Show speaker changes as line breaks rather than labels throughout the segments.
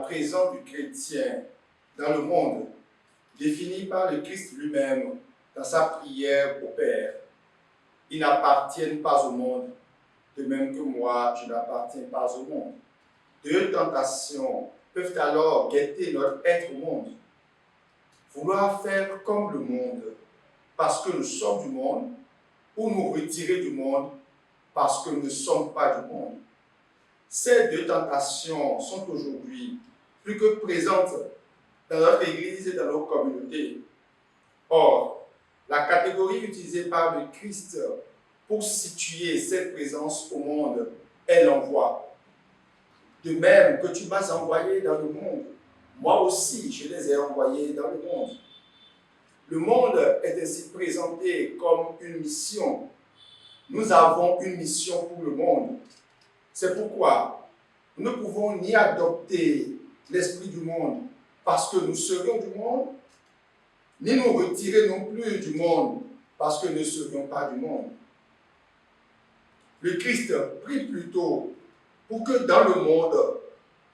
présence du chrétien dans le monde, définie par le Christ lui-même dans sa prière au Père. Ils n'appartiennent pas au monde, de même que moi, je n'appartiens pas au monde. Deux tentations peuvent alors guetter notre être au monde. Vouloir faire comme le monde parce que nous sommes du monde, ou nous retirer du monde parce que nous ne sommes pas du monde. Ces deux tentations sont aujourd'hui plus que présentes dans notre Église et dans nos communautés. Or, la catégorie utilisée par le Christ pour situer cette présence au monde est l'envoi. De même que tu m'as envoyé dans le monde, moi aussi je les ai envoyés dans le monde. Le monde est ainsi présenté comme une mission. Nous avons une mission pour le monde. C'est pourquoi nous ne pouvons ni adopter l'esprit du monde parce que nous serions du monde, ni nous retirer non plus du monde parce que nous ne serions pas du monde. Le Christ prie plutôt pour que dans le monde,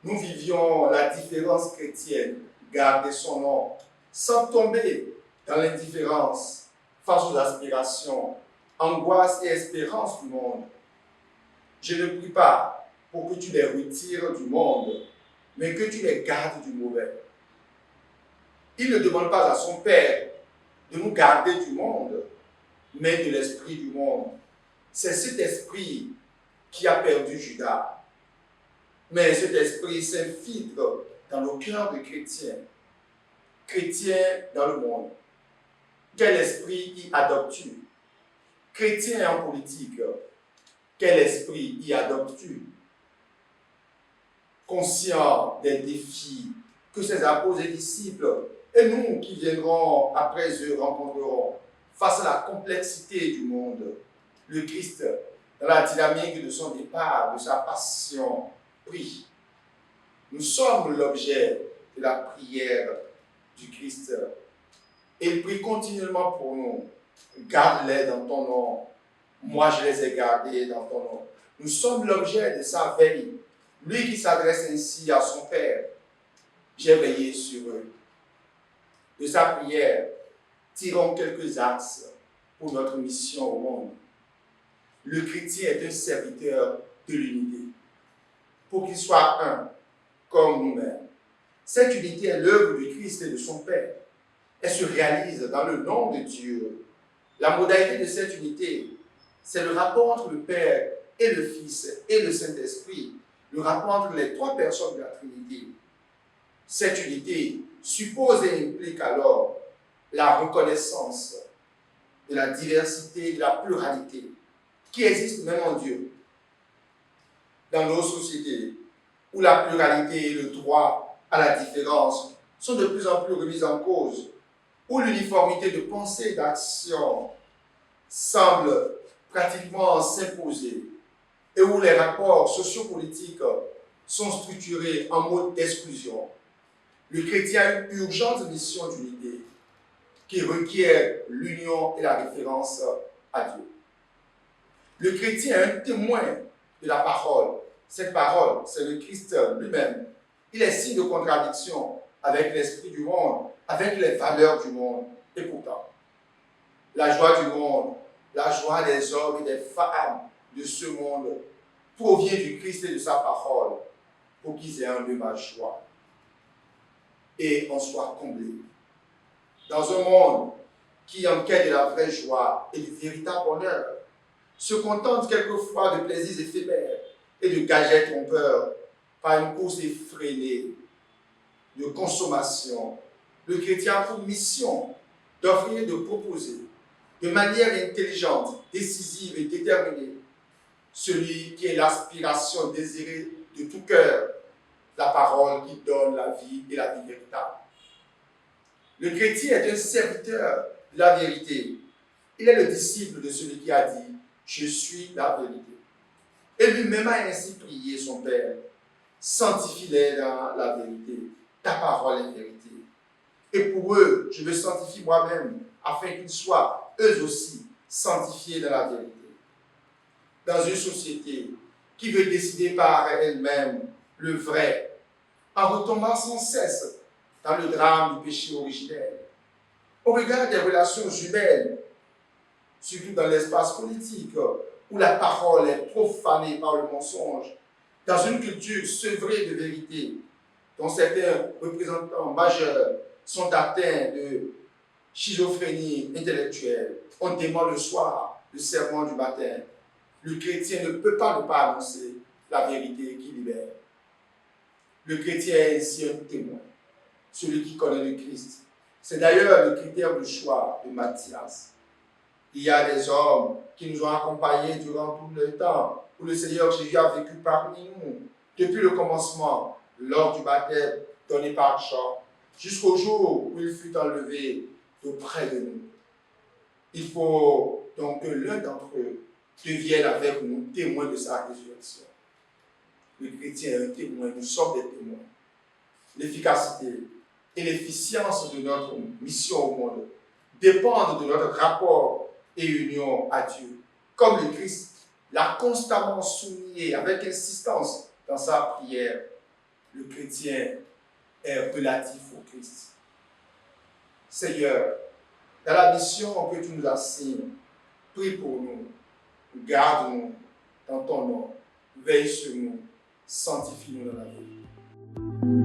nous vivions la différence chrétienne, garder son nom, sans tomber dans l'indifférence face aux aspirations, angoisses et espérances du monde. Je ne prie pas pour que tu les retires du monde, mais que tu les gardes du mauvais. Il ne demande pas à son Père de nous garder du monde, mais de l'esprit du monde. C'est cet esprit qui a perdu Judas. Mais cet esprit s'infiltre dans nos cœurs de chrétiens, chrétiens dans le monde. Quel esprit y adoptes-tu? Chrétien en politique, quel esprit y adoptes-tu? Conscient des défis que ses apôtres et disciples et nous qui viendrons après eux rencontrerons face à la complexité du monde, le Christ, dans la dynamique de son départ, de sa passion, prie. Nous sommes l'objet de la prière du Christ. Il prie continuellement pour nous. Garde-les dans ton nom. Moi, je les ai gardés dans ton nom. Nous sommes l'objet de sa veille. Lui qui s'adresse ainsi à son Père. J'ai veillé sur eux. De sa prière, tirons quelques axes pour notre mission au monde. Le chrétien est un serviteur de l'unité. Pour qu'il soit un, comme nous-mêmes. Cette unité est l'œuvre du Christ et de son Père. Elle se réalise dans le nom de Dieu. La modalité de cette unité, c'est le rapport entre le Père et le Fils et le Saint-Esprit, le rapport entre les trois personnes de la Trinité. Cette unité suppose et implique alors la reconnaissance de la diversité et de la pluralité qui existe même en Dieu. Dans nos sociétés, où la pluralité et le droit à la différence sont de plus en plus remis en cause, où l'uniformité de pensée et d'action semble pratiquement s'imposer, et où les rapports sociopolitiques sont structurés en mode d'exclusion, le chrétien a une urgente mission d'unité qui requiert l'union et la référence à Dieu. Le chrétien est un témoin de la parole. Cette parole, c'est le Christ lui-même. Il est signe de contradiction avec l'esprit du monde, avec les valeurs du monde. Et pourtant, la joie du monde, la joie des hommes et des femmes de ce monde provient du Christ et de sa parole pour qu'ils aient un lieu de joie et en soient comblés. Dans un monde qui en quête de la vraie joie et du véritable bonheur, se contente quelquefois de plaisirs éphémères et de gadgets trompeurs par une course effrénée de consommation, le chrétien a pour mission d'offrir et de proposer de manière intelligente, décisive et déterminée celui qui est l'aspiration désirée de tout cœur, la parole qui donne la vie et la vie véritable. Le chrétien est un serviteur de la vérité. Il est le disciple de celui qui a dit « Je suis la vérité ». Et lui-même a ainsi prié son Père « Sanctifie-les dans la vérité, ta parole est vérité. » Et pour eux, je me sanctifie moi-même, afin qu'ils soient, eux aussi, sanctifiés dans la vérité. Dans une société qui veut décider par elle-même le vrai, en retombant sans cesse dans le drame du péché originel. Au regard des relations humaines, surtout dans l'espace politique, où la parole est profanée par le mensonge, dans une culture sevrée de vérité, dont certains représentants majeurs sont atteints de schizophrénie intellectuelle. On dément le soir le sermon du matin. Le chrétien ne peut pas ne pas annoncer la vérité qui libère. Le chrétien est ainsi un témoin, celui qui connaît le Christ. C'est d'ailleurs le critère de choix de Matthias. Il y a des hommes qui nous ont accompagnés durant tout le temps où le Seigneur Jésus a vécu parmi nous, depuis le commencement, lors du baptême donné par Jean, jusqu'au jour où il fut enlevé d'auprès de nous. Il faut donc que l'un d'entre eux devienne avec nous témoin de sa résurrection. Le chrétien est un témoin, nous sommes des témoins. L'efficacité et l'efficience de notre mission au monde dépendent de notre rapport et union à Dieu. Comme le Christ l'a constamment souligné avec insistance dans sa prière, le chrétien est relatif au Christ. Seigneur, dans la mission que tu nous assignes, prie pour nous, garde-nous dans ton nom, veille sur nous, sanctifie-nous dans la vie.